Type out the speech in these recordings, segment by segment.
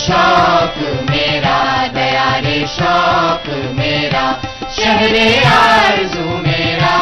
शौक मेरा, दया रे शौक मेरा, शहरे आरज़ू मेरा,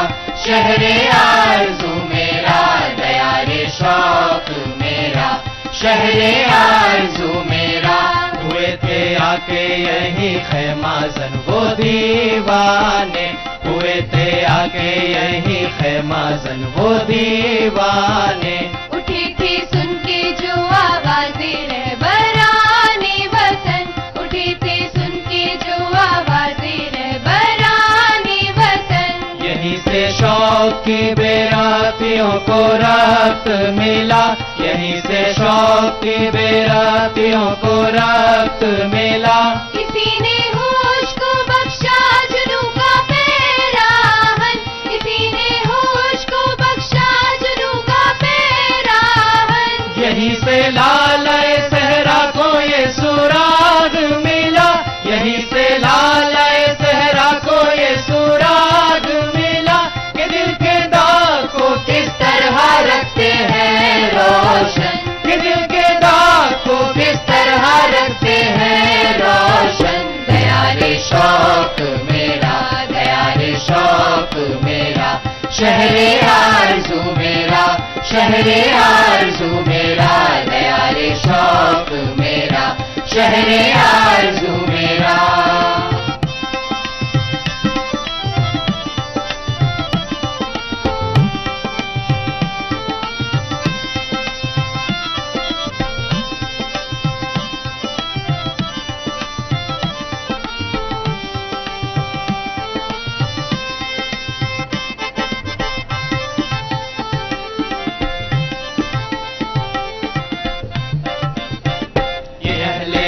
शहरे आरज़ू मेरा, दया रे शौक मेरा, शहरे आरज़ू मेरा। हुए थे आके यही खैमाज़न वो दीवाने, हुए थे आके यही खैमाज़न वो दीवाने। उठी थी सुन के जो आवाज़ें रहबराने वतन, उठी थी सुन के जो आवाज़ें रहबराने वतन। यहीं से शौक की बेरातियों को रब्त मिला, यहीं से शौक की बेरातियों को रब्त मिला। किसी ने होश को बख्शा जुनून का पैराहन, किसी ने होश को बख्शा जुनून का पैराहन। यहीं से लालए सहरा को ये सुराग मिला, यहीं से लालए सहरा को ये सुराग मिला। कि दिल के दाग को किस तरह रखते हैं रोशन, कि दिल के दाग को किस तरह रखते हैं रोशन। दया रे शौक मेरा, दया रे शौक मेरा, शहरे आरज़ू मेरा, शहरे आरज़ू मेरा, दया रे शौक मेरा, शहरे आरज़ू मेरा।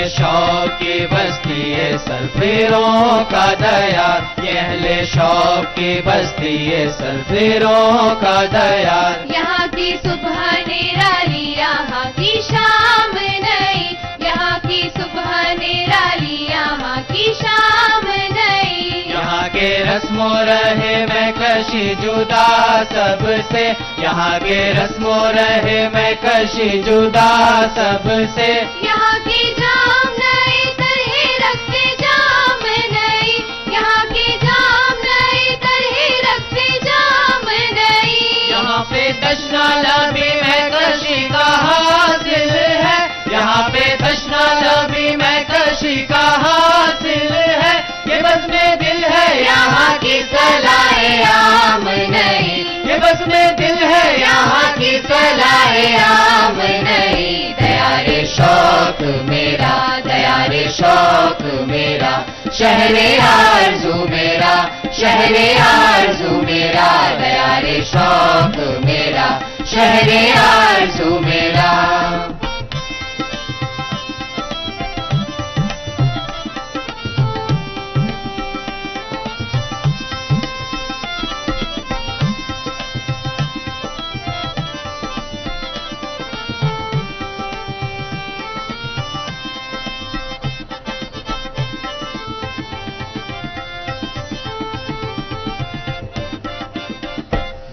शौक की बस्ती ये सरफिरों का दयार, ये अहले शौक की बस्ती ये सरफिरों का दयार। यहाँ की सुबह निराली, यहाँ की शाम नई, यहाँ की सुबह निराली, यहाँ की शाम नई। यहाँ के रस्मों रहे मैं कशी जुदा सबसे, यहाँ के रस्मों रहे मैं कशी जुदा सबसे। यहाँ की जाम नई तरह रखते जाम नई, यहाँ की जाम नई तरह रखते जाम नई। यहाँ पे तशना लबी मैं कशी का हासिल है, यहाँ पे तशना लबी मैं कशी का हासिल है। ये बस में दिल है यहाँ की सलाए आम नहीं, ये बस में दिल है यहाँ की सलाए आम नहीं। दया रे शौक मेरा, दया रे शौक मेरा, शहरे आरज़ू मेरा, शहरे आरज़ू मेरा, दया रे शौक मेरा, शहरे आरज़ू मेरा।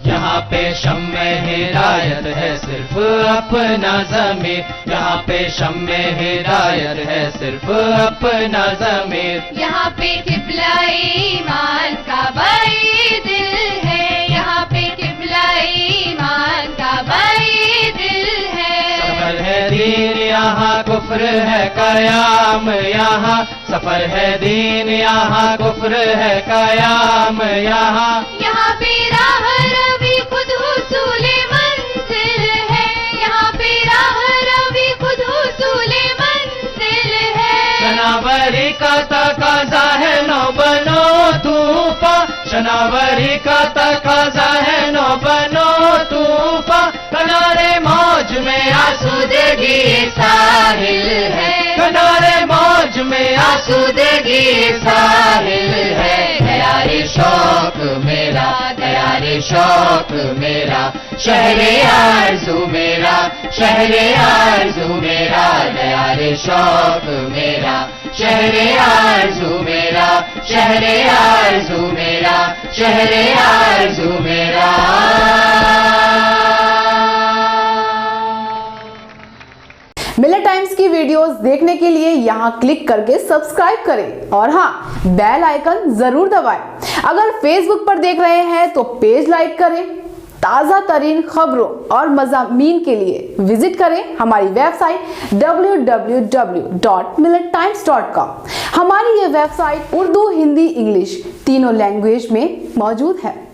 यहाँ पे शम्मे हिदायत है सिर्फ अपना ज़मीर, यहाँ पे शम्मे हिदायत है सिर्फ अपना ज़मीर। यहाँ पे किबला-ए ईमान का बाई दिल है, यहाँ पे किबला-ए ईमान का बाई दिल है। सफर है दीन यहाँ कुफ्र है कयाम यहाँ, सफर है दीन यहाँ कुफ्र है कयाम यहाँ। यहाँ पे राह रवी खुद हुसूले मंजिल है, यहाँ पे राह रवी खुद हुसूले मंजिल है। शनावरी का तकाज़ा है नौ बनो तूफा, शनावरी का तकाज़ा है नौ बनो तूफा। किनारे मौज में आसूदगी साहिल है, किनारे मौज में आसूदगी साहिल है। दया रे शौक मेरा, दया रे शौक मेरा, शहरे आरज़ू मेरा, शहरे आरज़ू मेरा, दया रे शौक मेरा, शहरे आरज़ू मेरा, शहरे आरज़ू मेरा, शहरे आरज़ू मेरा। मिलेट टाइम्स की वीडियोस देखने के लिए यहाँ क्लिक करके सब्सक्राइब करें और हाँ, बेल आइकन जरूर दबाएं। अगर फेसबुक पर देख रहे हैं तो पेज लाइक करें। ताज़ा तरीन खबरों और मज़ामीन के लिए विजिट करें हमारी वेबसाइट www.millettimes.com। हमारी ये वेबसाइट उर्दू, हिंदी, इंग्लिश तीनों लैंग्वेज में मौजूद है।